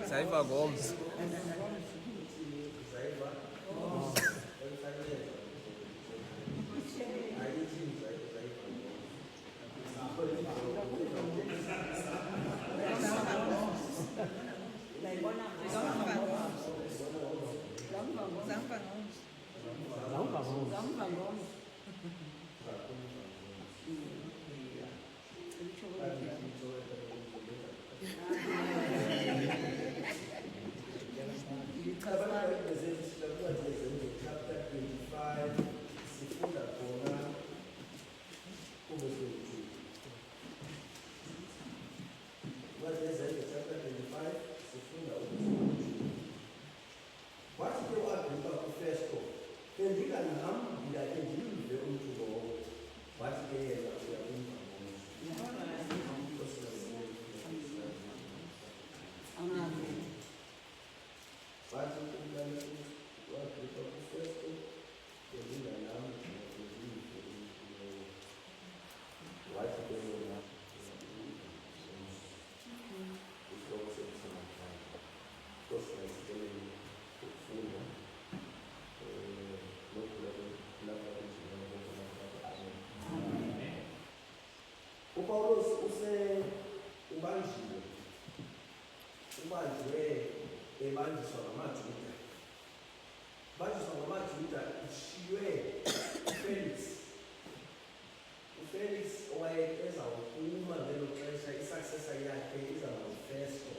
Saiva Gomes. UPaulos ubanjwe ebanjiswa ngamaJuda. Banjiswa ngamaJuda ushiywe uFelix. uFelix owayeza ukuma ngelo xesha isuccessor yakhe iza nguFesto.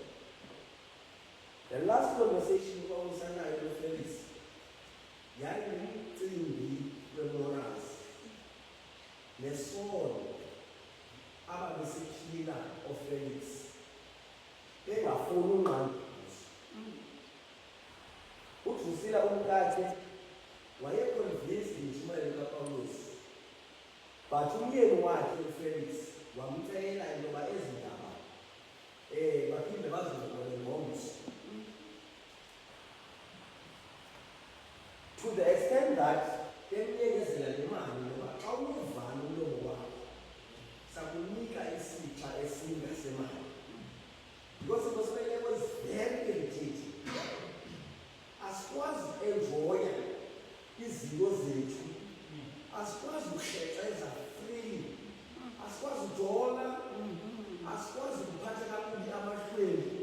The last conversation uSanayo noFelix yayingumcimbi weMorals neSaul ababesiphila oFelix bengafuni unqanda. uDrusilla umkakhe wayeconvinced but umyeni wakhe uFelix wamcela intoba ezindaba baphinde bazivule ngomso. To the extent that emnyekezela le mali ngoba xa unovana umlomo wakho sakunika isixa esinga semali. Because it was very irritating. Asikwazi enjoya izinto zethu, asikwazi ukuhleka eza-free, asikwazi ujola, asikwazi ukuphatha kakubi amahlwempu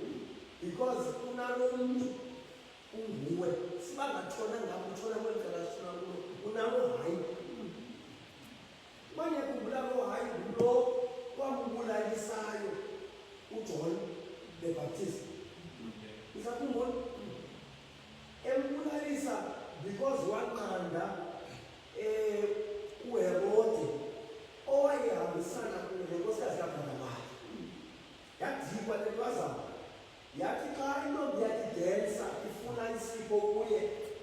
because unalo muntu unguwe sibangathona ngabo uthola kwendlela sifuna kulo unalo hayi manje kubulalo hayi lo kwambulalisayo uJohn the Baptist isakhumbula embulalisa because wanqanda uHerode owayehambisana nenkosikazi kaBharnabasi yadikwa lentwazana yathi xa intombi yakhe idensa ifuna isipho kuye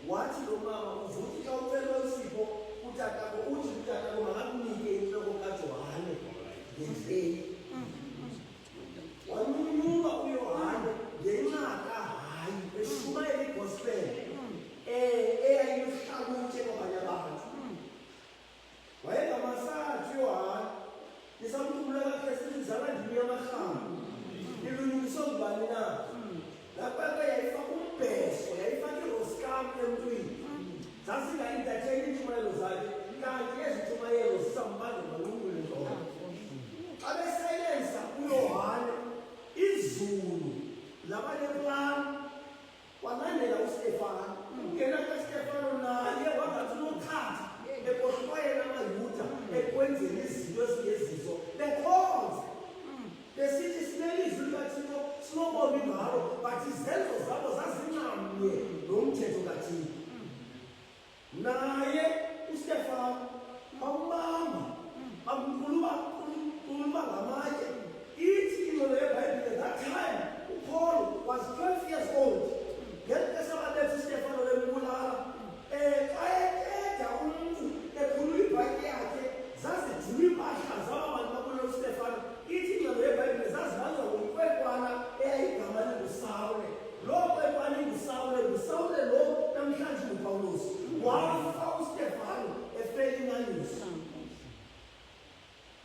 wathi lo mama uvuthi xa ucela isipho utatako uthi utatako makakunike intloko kaJohane ngendleni wanunuka uYohane ngenxaka hayi eshumayela igospel eyayinohlaluthe kwabanye abantu wayengamasathi uYohane nisamkhulula kaKristu izala ndimi yamahlanga ilungiswa ngubani na lapha yayifaka umbheso yayifaka iroskam emntwini zazinga-entertain intshumayelo zakhe kanti ezintshumayelo zisambandela manqungule zona xa besayilensa uYohane izulu labaneplan walandela uStefano ungena kaStefano naye wangathi unokhatha ekohlwayela amayuda ekwenzeni izinto ezingezizo bekhonza besithi sinelizwi likaThixo sinoboni ngalo but izenzo zabo zazinxamnye nomthetho kaThixo naye uStefano bambamba bamkhuluma ngamatye ithi into yeBhayibhile that time uPaul was 12 years old ngexesha babethi uStefano bembulala xa ethetha umntu ekhulula ibhayibhile yakhe zazijula iimpahla zaba bantu babulala uStefano ithi into yeBhayibhile zazibanjwa ngukwekwana eyayigama linguSawule loo kwekwana ingusawule lo namhlanje nguPawulos wafa uStefano efelinganiswa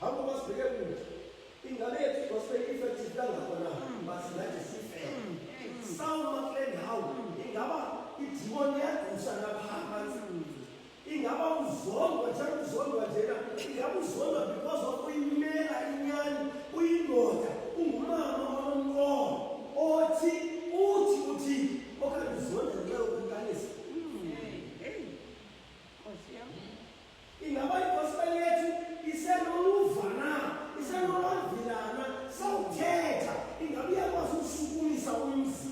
hamba masibheke kude ingabe yethu igospel effective kangako na masingathi sifele Saul McLenhow ingaba idimoni yadusa ngaphansi ingaba uzondwa njalo uzondwa njena ingaba uzondwa because of uyimela inyani uyindoda ungumama wanomqondo uthi okanye uzondwa leyo kunkanisa ingaba igospel yethu isenoluvana isenolwavilana sawuthetha ingabe iyakwazi ukusukumisa umzi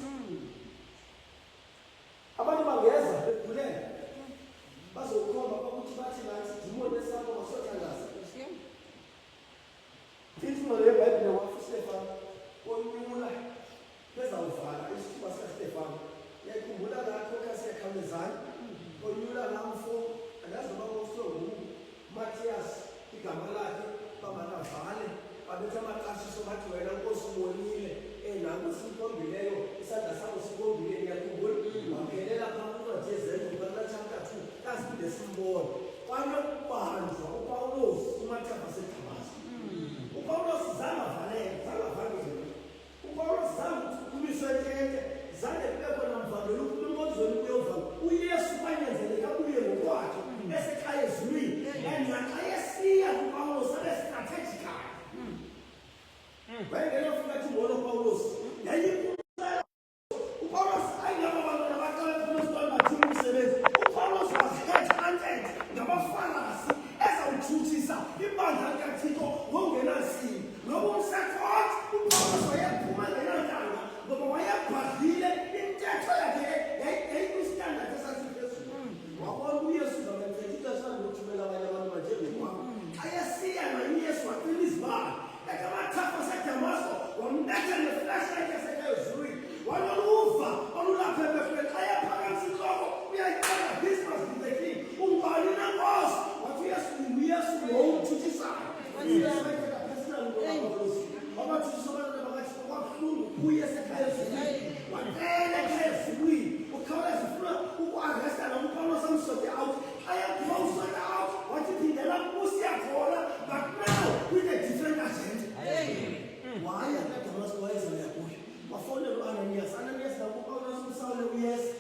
abantu bangeza bekhulela bazokhomba ukuthi bathi nathi dimoni esabo wasothandaza into yeBhayibhile wafu Stefano onyula bezawuvala isithuba sikaStefano yakhumbula lapho kaSiyakhawulezana onyula lamfo angazi noma usongo Matthias igama lakhe bamakavale babetha amaqashiso bathi wena Nkosi ubonile nangu sikhombileyo isandla sakho sikhombile ngiyakhumbula waphelela phakathi kwezenzo chapter 2 kasinde simbona kwanokubanjwa uPawulos umathapha seThabasa uPawulos zangavaleka uPawulos zangukumiswetete zange kubekho namvangelo ukhulumozweni kuyovala uYesu kwanyanzeleka abuye ngokwakhe esekhaya ezulwini and naxa yesiya kuPawulos abe-strategical wayengeyofika athi ngolo Pawulos uPawulos ayingaba bantwana baqala funa usibani bathula umsebenzi uPawulos was headhunted ngabafana baqele ekhezulwini ukhawuleza ufuna uku-arresta noma uPawulos amsote out ayaphiwa usote out wathi phindela kusiyakhona but now with a different agenda. Why akaDamascus wayezaya kuye wafonela u-Ananias naku uPawulos uSawule uyeza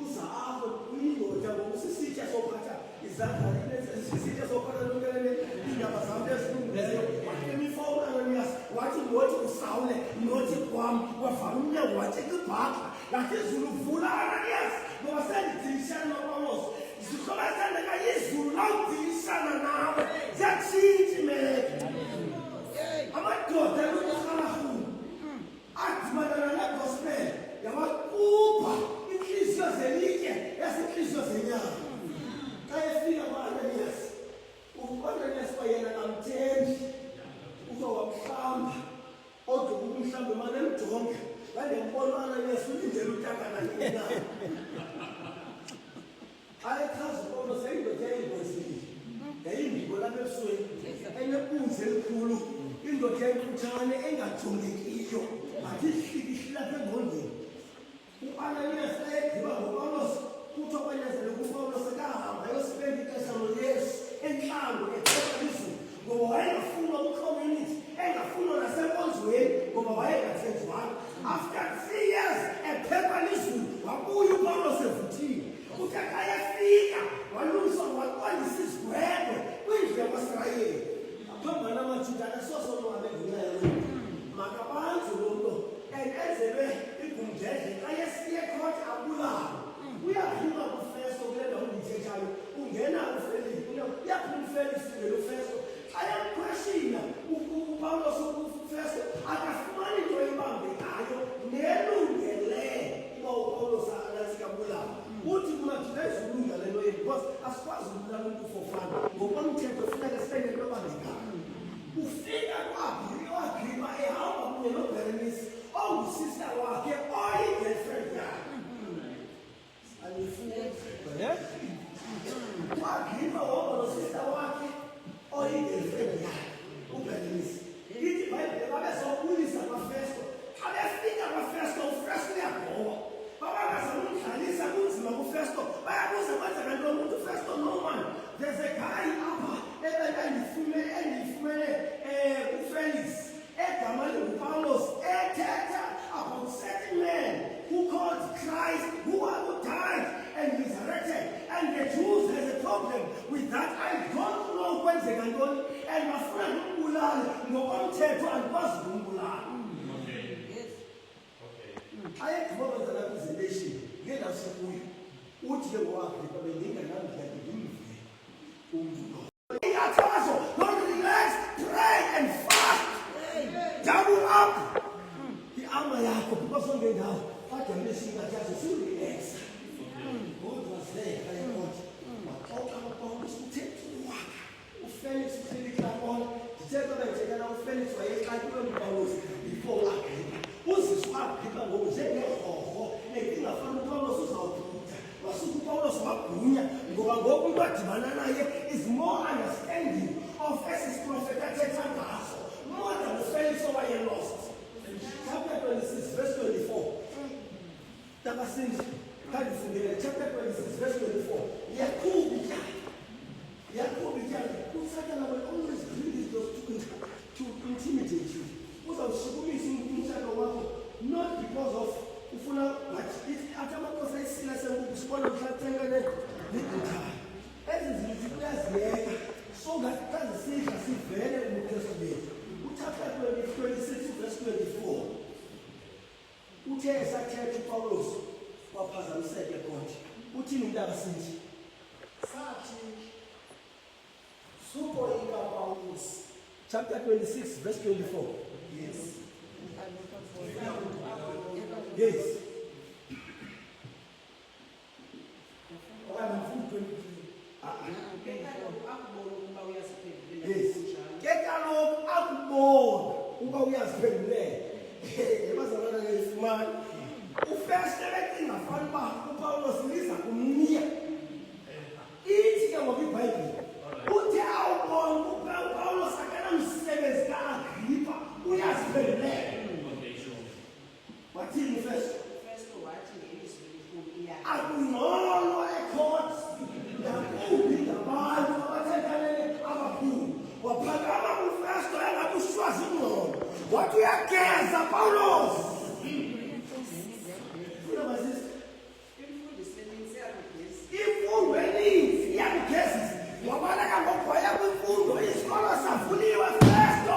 uza apho uyindoda ngokusisitsha sophatha izandla isitsha sophatha lonke indaba zami ezilungileyo wathemifona u-Ananias wathi ngothi uSawule nothi kwami wavala umnyango wathi ibhakha lathi izulu vula u-Ananias ngoba sendidilishana noPawulos zikhoba sendeka izulu lawudilishana nawe ziyatshintshi meke amadoda lokuhalahulu adimanana negospel yawakupha inhliziyo zelitye yasenhliziyo zenyama xa efika kwa-Ananias u-Ananias kwayena kamthendi uzowamhlamba odwa ukumhlamba emane emjonge ngandembona u-Ananias ulindele utakana nina ayechaza uPawulos yayindoda yayingozile yayindiko lapha ebusweni enebunzi elikhulu indoda yayimfutshane engajongekiyo but ihlikihle lapha engqondweni. U-Ananias ayegqiba ngoPawulos kuthiwa kwanyanzeleka uPawulos ekahamba ayosipenda ixesha noYesu entlango ethetha izulu ngoba wayengafunwa kwi-community engafunwa nasenkonzweni ngoba wayengathenjwanga. After 3 years ephepha lizulu wabuya uPawulos evuthiwe uthi xa yafika walungiswa waqondisa isigwegwe kwindlu yamaSirayeli aphambana amaJuda akasosonwabe ngenyayo makabanjwe lo nto enzelwe igumdedle xa yesiye khona abulawe uyaphuma kuFesto kule ndawo ndiyithethayo ungena uFelix uyaphuma uFelix ngelo Festo xa yamkhweshina uPawulos uFesto akafumani into ebambekayo nelungele uba uPawulos akasikabulawa uthi kumaJuda izulunga le nto yethu because asikwazi ukubulala umuntu for fun ngokomthetho funeka sibe nento ebambekayo. Ufika kwagqiba ehamba kunye noBerenice ongusista wakhe oyi-girlfriend yakhe wagqiba wahamba nosista wakhe oyi-girlfriend yakhe uBerenice. Ithi iBhayibhile babezobulisa kwaFesto xa befika kwaFesto uFesto uyabhoba babangazama umdlalisa kunzima kuFesto bayabuza kwenzeka ntoni umuntu uFesto no man there's a guy apha endiyifumene uFelix egama linguPawulos ethetha about certain men who called Christ who died and resurrected and the Jews has a problem with that. I don't know kwenzeka ntoni and bafuna ukumbulala ngokomthetho andikwazi ukumbulala. Ayekubonza la presentation ngena sikuyo uthi ke ngowaGrippa benginganamdla ngimve umuntu iyathazo don't relax pray and fast double up iama yakho because ongendawo kodwa lesingathazo surelax God was there ayekhothi waxoxa noPawulos uthethuwa uFelix uhleliklabona ndithetha benjekela uFelix wayexatywe nguPawulos before Agrippa uziswa Agrippa ngoku njengehoho engingafana uPawulos uzawuphutha wasuka uPawulos wagunya ngoba ngoku umntu adibana naye is more understanding of esi prophet athetha ngaso more than uFelix owayelost. Chapter 26 verse 24 tabasinzi kandifundele chapter 26 verse 24 Yakubi uSathane will always bring those to intimidate you. Uzawushukumisa umshado wakho not because of ufuna athi amakosi ayisila sengusibona mhlathenga negitara ezizinto kuyaziyeka so ngathi xa zisidla sivele uMkristu bethu. Chapter 26 verse 24 uthe esathetha uPawulos waphazamiseke konke uthini intaba sinthi sathi supoyika Paulos. Chapter 26 verse 24 yes. Yes. Yes. Kekaloku akubona uba uyaziphendulela ebazalana ngeyifumani uFesto becinga fana uba uPawulos liza kumnika ithi ke ngoba iBhayibhile uthe awubona uPawulos akanamsebenzi ka-Agrippa uyaziphendulela wathini uFesto imfundo isikolo savuliwe festo.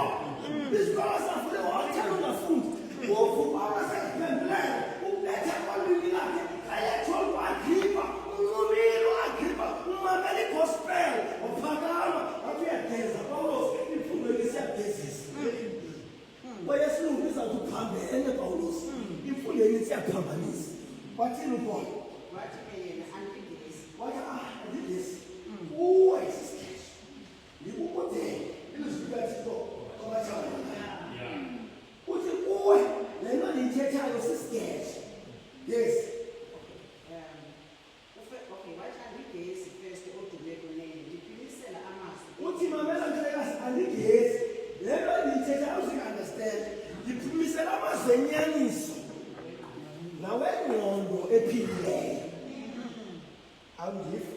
Isikolo savuliwe wathela ungafundi. Uvuka wasephendulele ukuletha kolwini lakhe ayethola uAgrippa, unqobile uAgrippa, umamela igospel, uphakama wathi uyageza Pawulos imfundo isiyagezisa. Wayesilungu izathi uphambene Pawulos. Imfundo isiyaphambanisa. Wathini uPaul? Wathi yena andigezi. Wathi andigezi. Uwe sister. Ngikukude ilizwi likaThixo kwabathanda. Uthi uwe lento ndiyithethayo sisigezi. Yes. Okay, wathi andigezi first odume kunene ndiphilisela amazwi. Uthi mamela nhlekasi andigezi. Lento ndiyithethayo uzi-understand. Ndiphumisela amazwi enyaniso. Nawe ngqondo ephilileyo. Awundiva?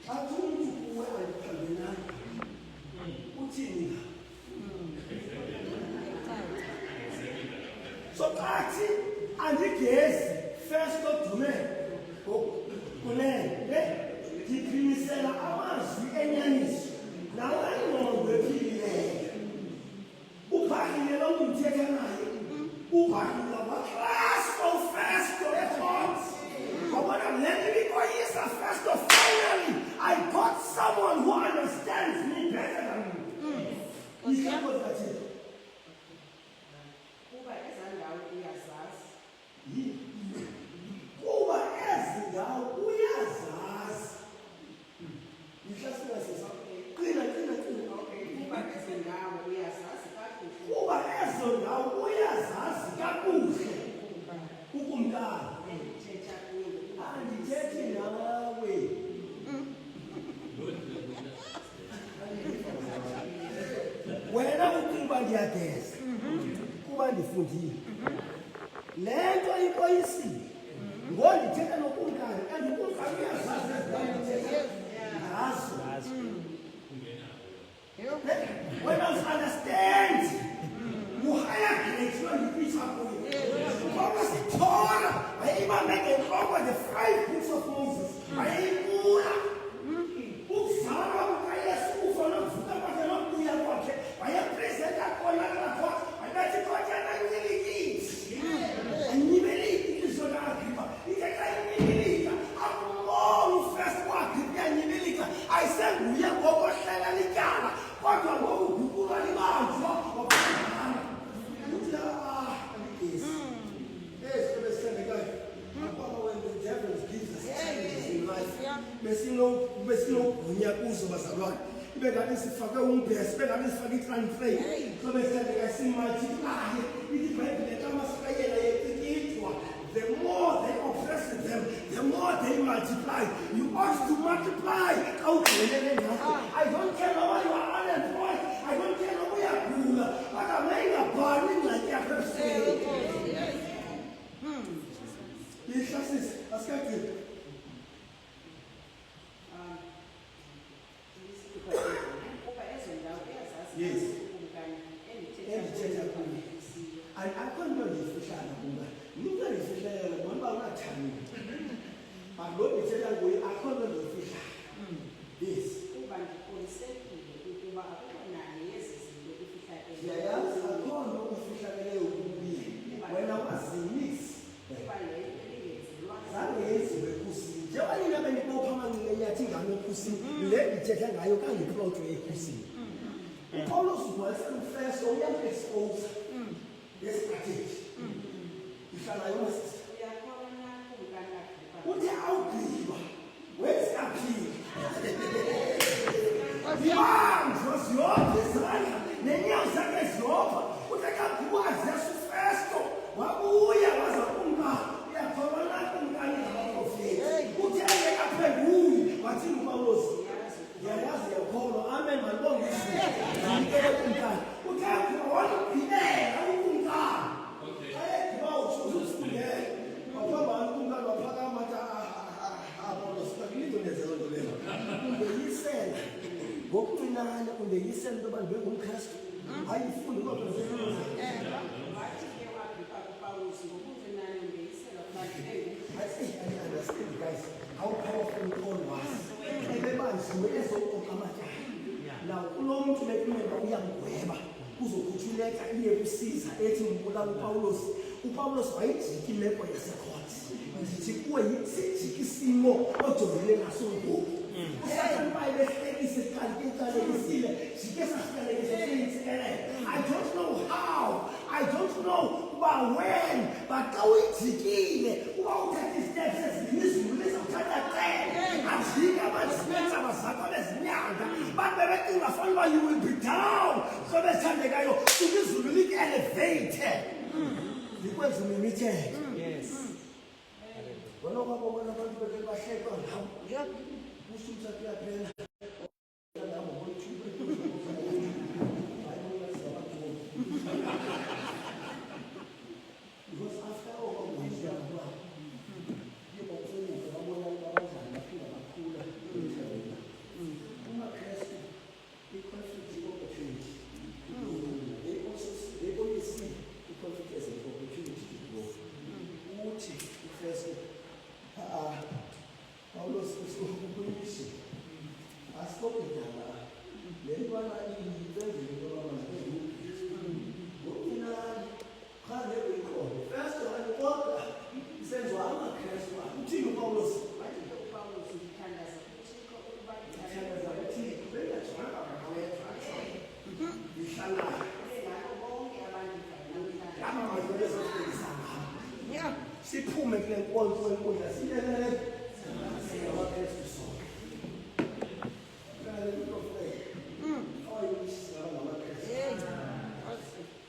Athi umuntu kuwe aliphambenani. Uthini na? So athi andigezi first odume kunene ndiphimisela amazwi enyaniso nawe ngqondo ephilileyo. Ubhakile lo ngumthetha naye ubhakile waklaso festo ekhonzi wabona let me go yisa festo. Finally I got someone who understands me better than you. Isakho zathini Kuba ezandawo uyazazi. kuba ezindawo uyazazi. Ihlasela qina. Okay, kuba ezindawo uyazazi kakuhle. Kuba ezo ndawo uyazazi kakuhle ukumntana. Thetha kuyo. Andithethi nawe. Wena ukuba ndiyageza kuba ndifundile le nto ikoyisile ngondithetha nokumkani and ukumkani uyazazi ngazo. When I understand you higher grades when you reach up with Moses the Torah, I even make a talk with the 5 books of Moses. I Mula. Uksara Yesu ufana kufuta kwa kuya kwake. Waya present akona kwa. Wakati kwa jana niliki. Nibeliki izola Agrippa. Ikaka nibelika. Amu first work ya nibelika. I said we are going to likala. Kodwa ngoku ukukula libanjwa waphana. Uthi yes. Yes, besendekayo. Ngoba when the devil gives us challenges in life. Besinogunya kuzo bazalwane. Ibe ngathi sifake umbhesi, ibe ngathi sifake i-transfer. So besendeka simultiply. Ithi Bible kaMasirayeli yethithwa. The more they oppress them, the more they multiply. You ought to multiply. I don't care why you are unemployed. I don't care why you are poor. But I'm laying a burning like you have said. Yes. And I can't know this for Shana. You know this for Shana. One by one time. I'm going to tell you, I can't know this for Shana. Yes. Yes, I can't know this for Shana. When I was in this, that is the pussy. Jawani na meni kwa kama ngenyathi ngame pussy. Le ithetha ngayo kanti plot we pussy. Paulus was first or young expose. Yes, strategy. Ishana yonke. Uthi awugqiba. Where's Appeal? Manje ziyopha izandla nenyawo zakhe ziyopha. Uthi kakhulukazi yasu first wabuya waza kumkani. Uyakholwa kumkani ngabaprofeti. Uthi ayekaphenduli wathi uPaulus. Yayazi yakholwa amen malibonga izwi. Ngikele kumkani. Uthi akholwa uphilele ukumkani. Ayekho uthuzufundele. Waphamba kumkani waphakama Apollos kakulindonezelo ndolelo. Undeyisela. Ngokucinana undeyisela into abantu bengumKristu. Ayifundi kodwa zezinto. I understand, guys, how powerful Paul was. Now, umuntu bekumele uyamgweba uzokhuthuleka iye kusiza ethi ngibulala uPawulos wayijiki imeko yasekhoti ngithi kuwe yisijiki isimo ojobele ngaso ngoku usathembaye behlekise kanti inkalekisile jike sasikalekise I don't know how, I don't know when, but xa uyijikile uba uthatha isteps ezimizulu lizawuthatha ajike abazibenza abazakho bezinyanga bantu bebecinga fanele uba you will be down so bethandekayo izulu lik-elevate likwenza imimitheko. Wena kwabona abantu beke bahleka ngawo usutha kuyaphela siphume kule nkonzo enkundla siyelele singabakristu sonke.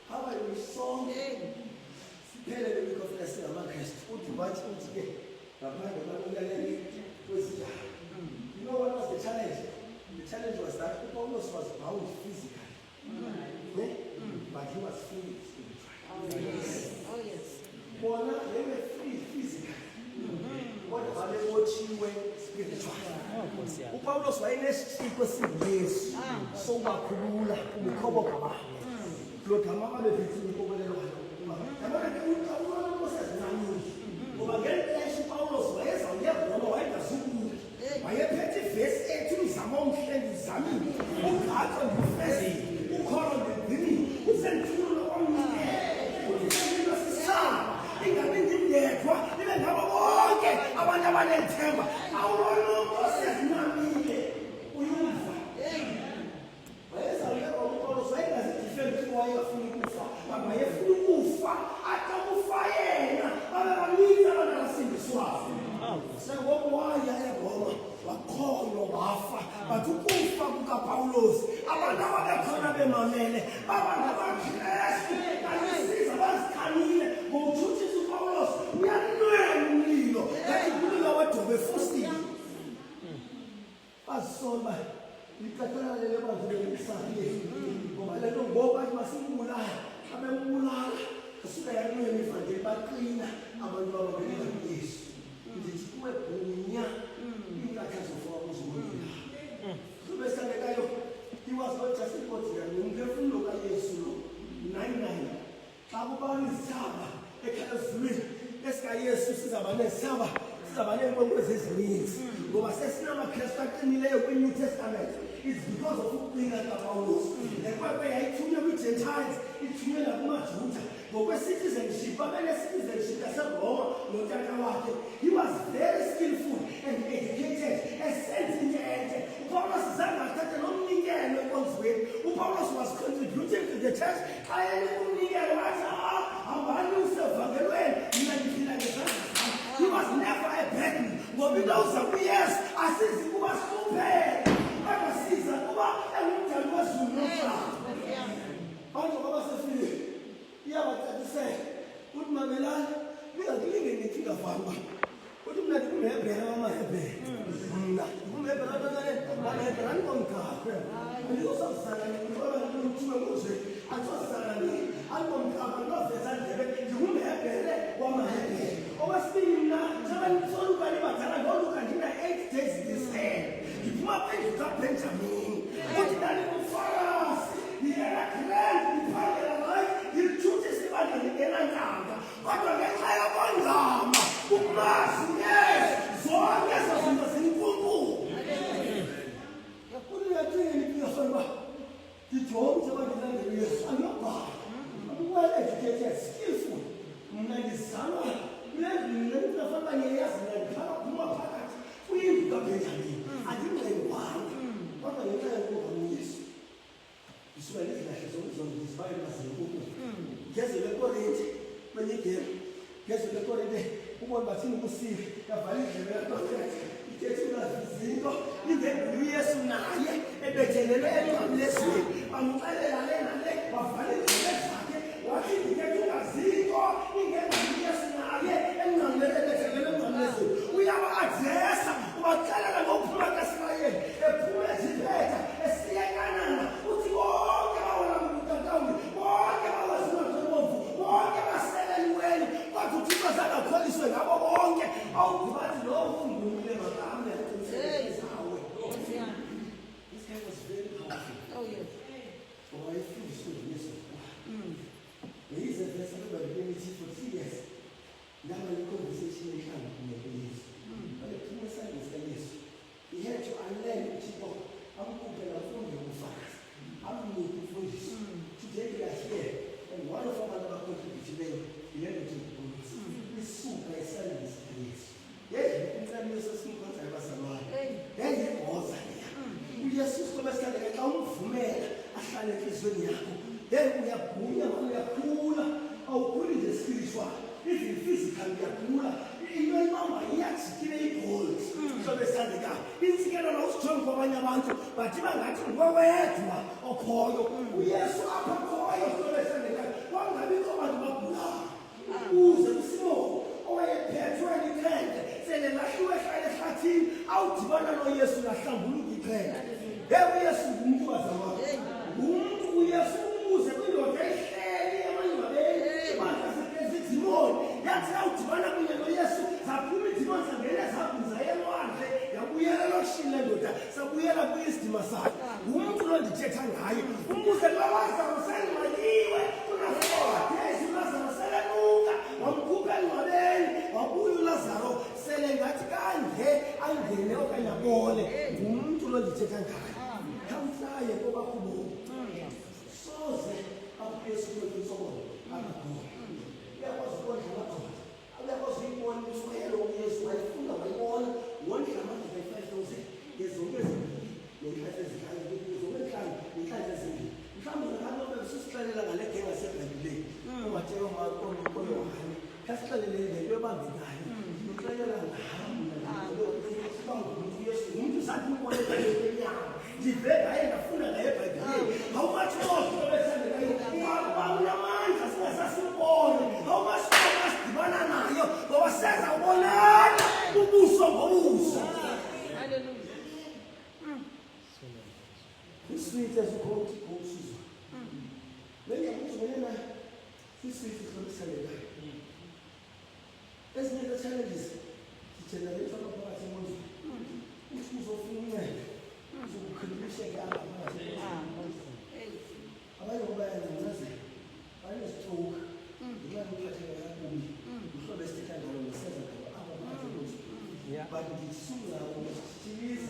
How are you sonke siphelele kwikofela singamakristu uthi bathi uthi-ke ngaphandle kwakulaleli kwezijalo. You know what was the challenge? The challenge was that Paulus was bound physically, but he was free spiritually. Oh yes. Bona they were free physically. Kodwa babebotshiwe spiritually. uPawulos wayenesipho esiyesu sokubakhulula umkhobo kabani. Lo gama babephethe inkobelelo yabona ke uPawulos osezinamini ngoba ngexesha uPawulos wayezawuyebona wayengasukuki wayephethe ivesi ethi umzamo omhlengi uzamile ugatsha ngufezile ukholo ngedini usentulo omnikelo ingabe ngingedwa ibe ngabo bonke abantu abanethemba awuloloko osezinamile uyuva wayezawuyeba uPawulos wayengazidifendi wayefuna ukufa wayefuna ukufa ata kufa yena babebaninzi abantu abasindiswayo sengowaya eGoma wakholwa wafa but ukufa kukaPawulos abantu ababekhona bemamele babantu abakristu balisiza bazikhanile ngokuthuthisa uPawulos uyanwena umlilo yathi umlilo wedobe fusile bazisola licatana lele bantu belisakile ngoba lento ngoba masimbulala abembulala asuka yanwena ivangeli baqina abantu ababekela kuYesu ngithi kuwe gunya ingakha zofoka uzobona kubesandekayo he was not just a bodyguard umphefumulo kaYesu lo 99 xa kubani isithaba ekhaya ezulwini esikaYesu sizaba nesithaba sizaba neenkwenkwezi ezininzi ngoba sesinamakristu aqinileyo kwi-New Testament. It's because of ukuqina kaPawulos. Le nkwenkwe yayithunywe kwi-Gentiles ithunywe nakumaJuda ngokwe-citizenship babene-citizenship yaseRoma notata wakhe. He was very skillful and educated esenza into entle. uPawulos zange athathe nomnikelo enkonzweni. uPawulos was contributing to the church xa umnikelo wathi hambani usevangelweni mina ndiphila ngezandla zami. He was never a burden ngoba into uza kuYesu asizi kuba sikuphela akasiza kuba engumdali wezulu nomhlaba. Abantu abasefile iyabacacisela uthi mamelani ningakulinge nithi ngavamba uthi mna ndingumhebhere wamahebhere mna ndingumhebhere amahebhere andikomkhaphe andizosazisana nithume ngozweni andizosazisana nini andikomkhaphe andizoveza ndlebe ndingumhebhere wamahebhere. Okwesibili mna njengoba ndisoluka libadala ndoluka ndina-8 days this hand ndiphuma phendlu kaBenjamini uthi ndandingumfarasi ndingena grand ndiphangela hayi ndilithuthisa ibandla ndingenantanga kodwa ngenxa yokongama ukumazi Yesu zonke ezo zinto zinkunkulu. Yakhulu yathini ndingafanele uba Ndijonge abantu elandela uYesu angiyobhala. Well educated, skillful. Mna ngizalwa kule ndlu engingafana ngeyazi ngikhala phuma phakathi kuyindlu kaBenjamini. Andingqengwanga. Kodwa ngenxa yokuba uYesu. Isuka lezilahle zonke zibaye mazinkulu. Ngeze leKorinte kwenye igebe. Ngeze leKorinte ubona bathini kusile yavala indlela yaKorinte. Ithethi unazizinto ingekho uYesu naye ebethelelwe emnqamlezweni. Bamxelela le nale bavala indlela zakhe. Wathi ngeke ungazinto ingekho uYesu naye emnqamlezweni emnqamlezweni. Uyaba adressa ubaxelela ngokuphuma kaSirayeli ephuma eziphetha esiya eKanana. Uthi bonke bawela kuMtatawu bonke bawazimathobomvu bonke baseleliweyo kodwa uThixo zakakholiswe ngabo bonke awukubathi lo ungumile magama yakusezawe. This guy was very powerful. Oh yes. Oh, I feel so yes. There is a verse about unity for 3 years. Now the conversation is coming from the police. But the two sons of this, he had to unlearn people. I'm going to phone you fast. I'm looking for this. Today we are here, and one of our other contributors today, we had to do this. This super silence, please. Yes, you can use a simple time as a man. Then he was here. We are so much like a town for me. I shall let this one happen. Then we are cooler. Our good is spiritual. If you physically are cooler, you know mama yathi kile gold. So besandika. Insikela no strong kwa abanye abantu, but bangathi ngowedwa okhoyo. uYesu apha khoyo so besandika. Wangabikho abantu bagula. Uze uSimo owayephethwe liqhele, sele lahluwe ehlale ehlathini, awudibana noYesu lahlambuluka iqhele. uYesu ngumuntu wazalwa. Umuntu uYesu uze kwindoda ehleli emanyibabeni. Demon, yathi awudibana kunye noYesu zaphuma idimoni zangena zabuza elwandle yabuyela loshile ndoda sabuyela kwisidima sakhe. Umuntu lo ndithetha ngaye umbuze loLazaro selingcwaliwe unaFortezi uLazaro selenuka wamkhupha engcwabeni wabuya uLazaro sele ngathi kanje angene okanye abone. Umuntu lo ndithetha ngaye khamhlaye kobakhulu soze abuyesu kwethu akakho. How much more? How much dibana nayo ngoba senza ubonana ubuso ngobuso. Hallelujah. Isweet as ukhothi ngosizwa. Lenza ukuthi wena isweet ihloniseleka. Ezinye challenges generate phakathi emondweni. Usizofuna uncedo. Uzokukhulisa phakathi. Abanye ngoba yenza banestroke. But it's sooner or she is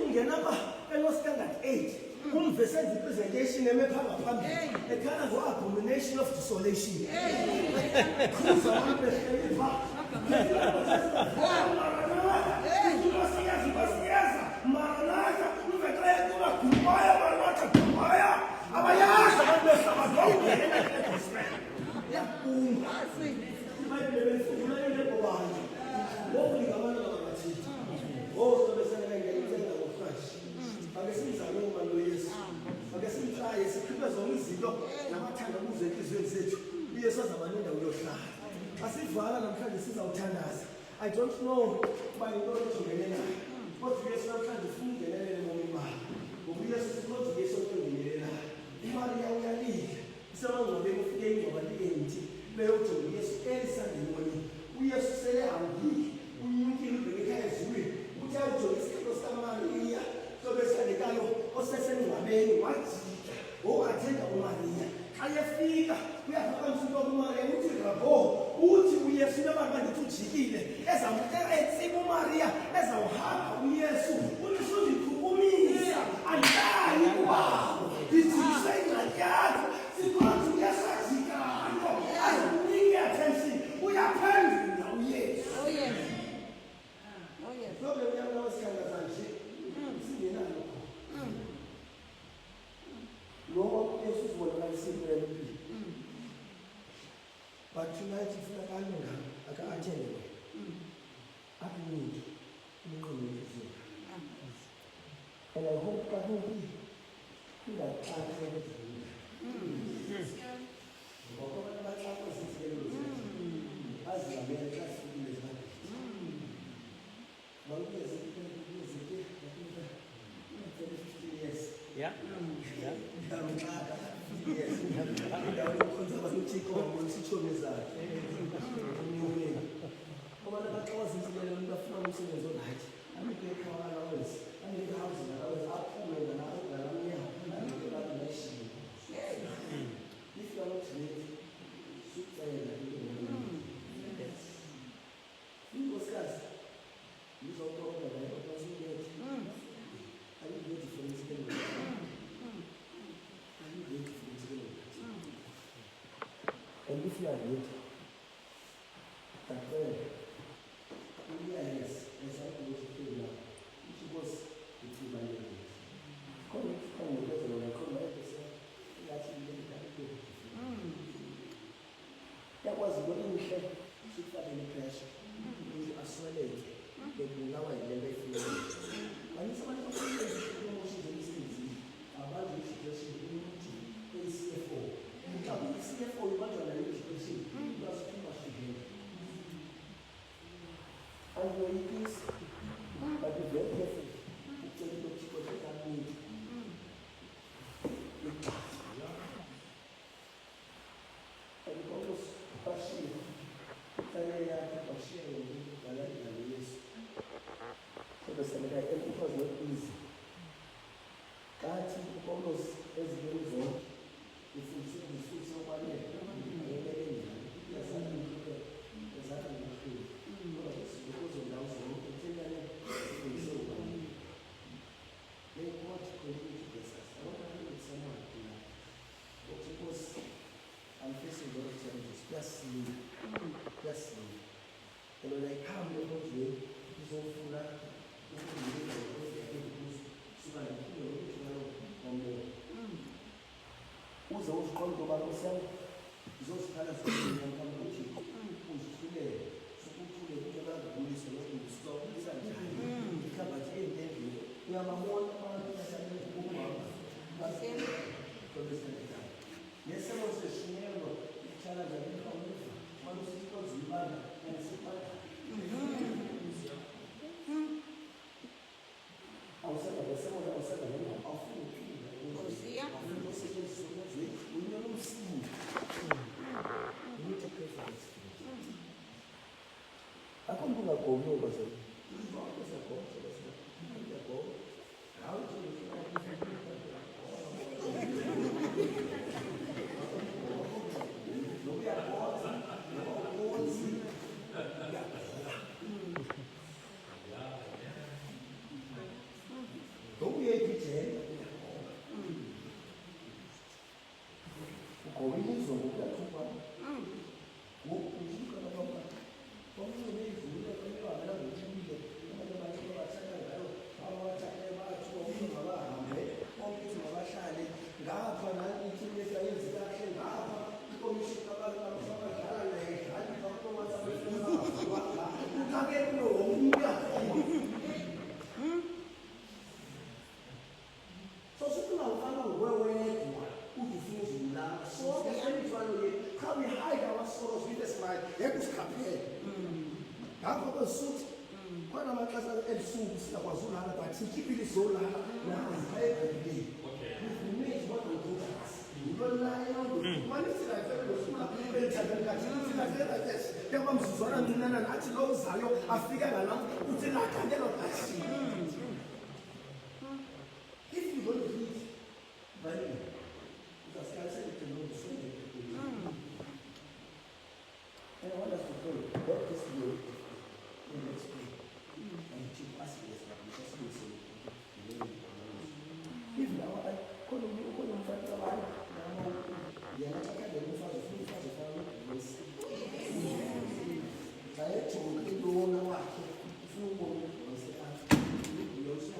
ungena apha eloStandard 8 umvesezi representation emephanga phambili ekhala ngo-abomination of desolation khuza abantu behleli phaa maranatha uvetlekuba gumaya maranatha gumaya abayazi abantu behlabadongena yakunga bayibebefuna inebobanje ngokulika abantu ababathile ozobesenengenitsenga ngofresh ake simzame umalo Yesu ake simhlaye sikhiphe zonke izinto namathandabuzo enhliziyweni zethu uyesu azabaninda uyohlala asivala namhlanje sizawuthandaza I don't know uba yintoni ojongelelayo kodwa uyesu namhlanje ufuna ungenelele emoyeni bakho ngoba uyesu sikodwa uyesu ojongelelayo imali yawuyalile isemangcwabeni ufike ingcwaba lienti beyojonga uyesu elisandemoni uyesu selehambile unyukile ubheke ekhaya ezulwini ukuthi ayojonga isikhilo sikamariya sobesandekayo osesengcwabeni wajika owathenda umariya xa yefika uyaphakamisa into kumariya uthi rabo uthi uyesu nabantu bandithi ujikile ezamkela etsiba umariya ezawuhamba uyesu uthi suzikhukumisa andlayi kubabo ndijikise ingxaki yakho sikwazi uyesu ajikayo azikunike attention uyaphendula uyesu problem yami nawesikhangasa nje singenalo ngoba uyesu uzibonakalisa impela empilo but tonight ifuna kalunga aka-athende wena akunike umnqondo wenhliziyo and I hope kakubi ingaqali sekwenzelile ngoba abantu abaxakwa zizikelelo azizamele xa sifikile ezibandini bakuyeze 50 years ndamxaka 50 years indawo yokukhonza abantu uthixo wabonisa itshomi zakhe emnyumeni abantu abaxakwa zizikelelo umuntu afuna umsebenzi orayithi anike ekhaya allowance anike housing allowance aphume ngalamnyango anike abantu nashini if you are not ready sukucela inkosikazi ngizokhoda la kwasiyethu ayibhethi for isikelo ayibhethi for isikelo and if you are ready takela yes exactly what you feel now which was the two values come with the come that's yakwazi ngokuhle sifakele pressure ukuthi asweleke bekulawa yilento efileyo manisa abantu abasebenza promotion emsebenzini abantu situation ukuthi CFO mhlawumbe CFO ibanjwa nayo situation basifuna shidela and you are peace but you very careful ucela ukuthi kodwa umbuzo ngokuyathupha ngokujuka noma konke nezulu kwabela ngokubile abantu abaningi abathanda ngayo abathanda bathi ukuthi mabahambe ukuthi mabahlale ngapha nathi into eyenza kahle ngapha ikomishini abantu abadlala naye hadi bakho wathi ukake kulo umbuya so sikuba ufana ngwewedwa udufuzula so esifano ye how we hide our sorrows with a smile ekusikhaphele ngakho kwesuthi khona amaxesha ebusuku siyakwazi ulala but sikhipile izolala nazi ayebhekile umezi wadokuthas ulolayo manisi la felo sima bethanda kathi sina fela test yaba mzuzwana ncinana nathi lo uzayo afika ngala uthi la khandelo kathi if you want to eat value because I said to know the same and I want us to pray what is the will in next week and to ask this because we say if now I couldn't find the life now yeah I can't even find the food for the family yes I had to do one hour food was the answer you also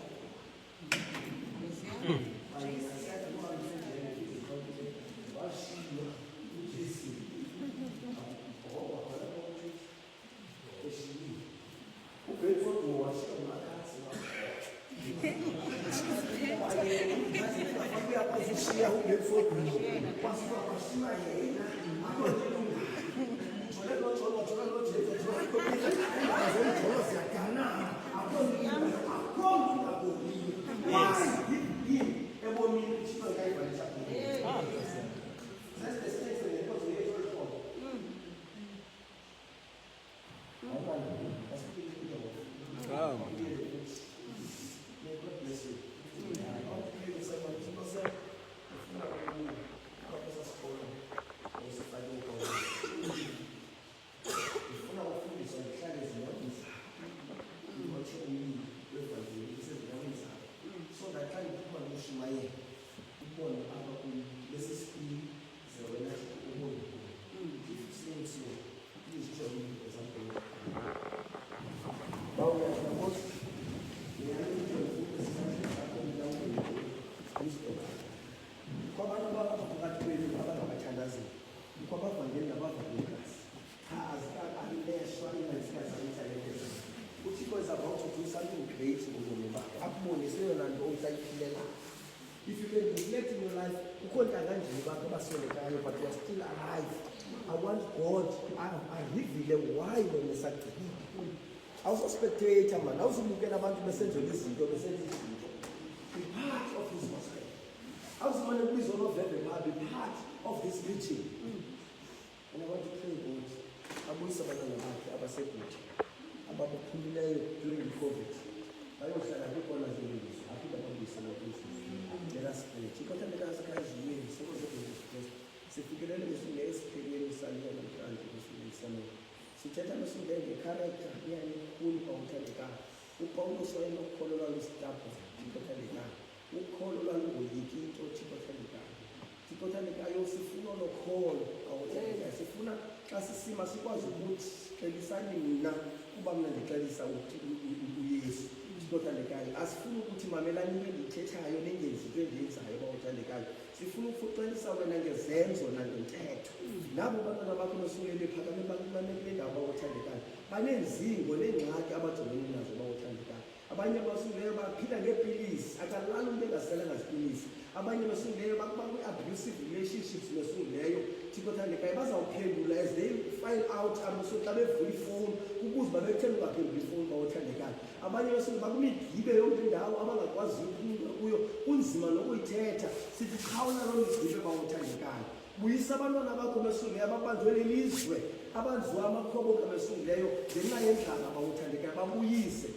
if you can reflect in your life, but you are still alive. I want God, I reveal why when you start to eat. I was a spectator, man. I was looking about the message of this video, be part of his gospel. I was one of these one of them, be part of this preaching. And I want to pray, God. I will say about during COVID. I was at a big one as this. I think about this and this. Let us pray. Chico, tell me that guys, you so much of this. Se figure this in the experience and the Sitata no sinde the character here in cool Pautalika, who Paulo so no color staff of Chicotalika, who color with the Tito Chicotalika. Chicotalika, Yosifuna no call our Sifuna, as a simas was good, Kelisani, Ubama the Kalisa, yes, Chicotalika, as full Utimamelani, the Cheta, your name is very inside about Talika. Sifuna footprints are when I get Zams or not intact. Now, Banabaco Sule, the Pataman, about Talika. I didn't see when they like about the winners about Talika. Abanya was there about Peter get police. I can learn them as selling as police. Abanya was there about abusive relationships in the Sunday. Chicotalika was okay, as they find out I'm so free phone, who goes by the 10 about Talika. Abanya was about me, he opened down, Amala was Unzima, no theater, city town around the about Talika. We sabantu abakhomesule ababandwele ilizwe abanzwa amakhobo kamesule leyo ngenxa yendlala abawuthandeka babuyise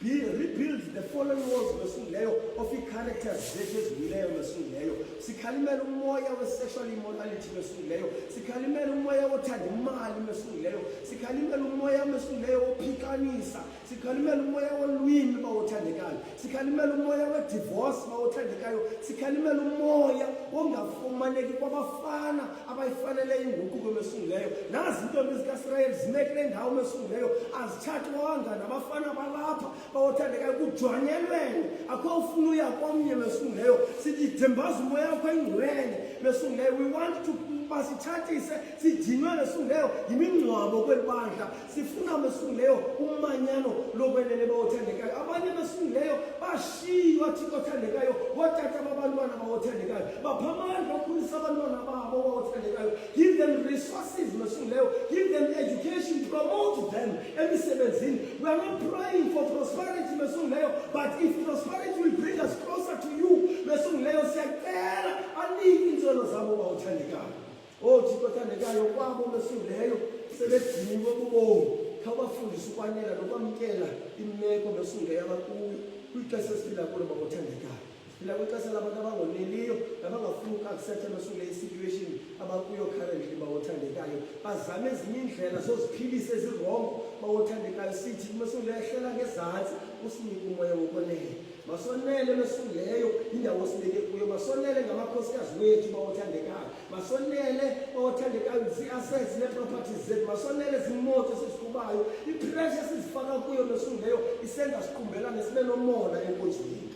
rebuild the fallen walls mesungileyo of i-characters zethu eziwileyo mesungileyo. Sikhalimela umoya we-sexual immorality mesungileyo. Sikhalimela umoya wothanda imali mesungileyo. Sikhalimela umoya mesungileyo wophikanisa. Sikhalimela umoya wolwimi bawothandekayo. Sikhalimela umoya we-divorce bawothandekayo. Sikhalimela umoya wongafumaneki kwabafana abayifanele inguquko mesungileyo. Nazi intombi zikaSirayeli zime kule ndawo mesungileyo azithathwanga nabafana balapha bawothandekayo kujwanyelweni. Akho ufuna uya komnye mesungileyo. Sithi thembaza umoya wakho engcwele mesungileyo. We want to basithathise sidinwe mesungileyo yimingcwabo kwelibandla. Sifuna mesungileyo umanyano lokwenene bawothandekayo. Abanye mesungileyo bashiywa Thixo othandekayo wotata babantwana bawothandekayo. Bapha amandla okhulisa abantwana babo bawothandekayo. Give them resources mesungileyo. Give them education. Promote them emisebenzini. We are not praying for prosperity mesungileyo, but if prosperity will bring us closer to you mesungileyo siyacela anike inzono zabo bawothandekayo. Oh Thixo othandekayo kwabo mesungileyo sebediniwe kubomi. Khawubafundise ukwanela nokwamkela imeko mesungileyo abakuyo kwixesha esiphila kulo bawothandekayo. Siphila kwixesha labantu abangoneliyo nabangafuni uku-accepta mesungileyo i-situation abakuyo currently bawothandekayo. Bazame ezinye indlela zoziphilisa ezirongo bawothandekayo. Sithi mesungileyo ehlela ngezantsi usinike umoya wokonela. Masonele mesungileyo indawo osibeke kuyo. Masonele ngamakhosikazi wethu bawothandekayo. Masonele bawothandekayo zi-assets ne-properties zethu. Masonele zimoto esiziqhubayo. I-pressure sizifaka kuyo mesungileyo isenza siqumbelane sibe nomona enkonzweni.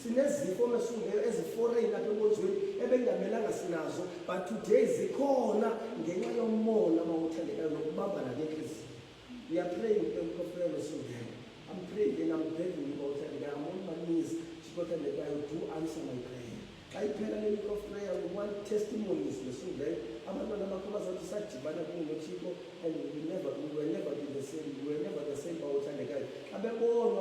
Sinezifo mesungileyo eziforeign lapha enkonzweni ebengamelanga sinazo, but today zikhona ngenxa yomona bawothandekayo nokubambana ngenhliziyo. We are praying mesungileyo. I'm praying and I'm begging you about it. I'm on my knees. Do answer my prayer. I pray a little of prayer. We want testimonies. I'm not going to say and we will never be the same. We will never the same about it. I'm about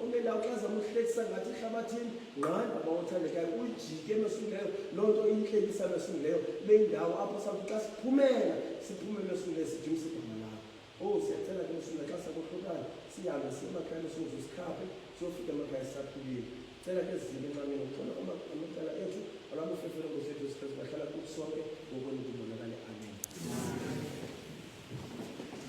Omela ukaza muhlekisa ngathi ehlabathini ngani abawothandekayo ujike mesungileyo lonto inhlekisa mesungileyo bendawo apho sathi xa siphume mesungileyo sidumisa igama lakho. Oh siyacela ke mesungileyo xa sakuhlukana sihambe siyemakhaya sizozikhaphe siyofika emakhaya sisaphilile. Cela ke zibe nxameni ngicela amacala ethu alabofefelo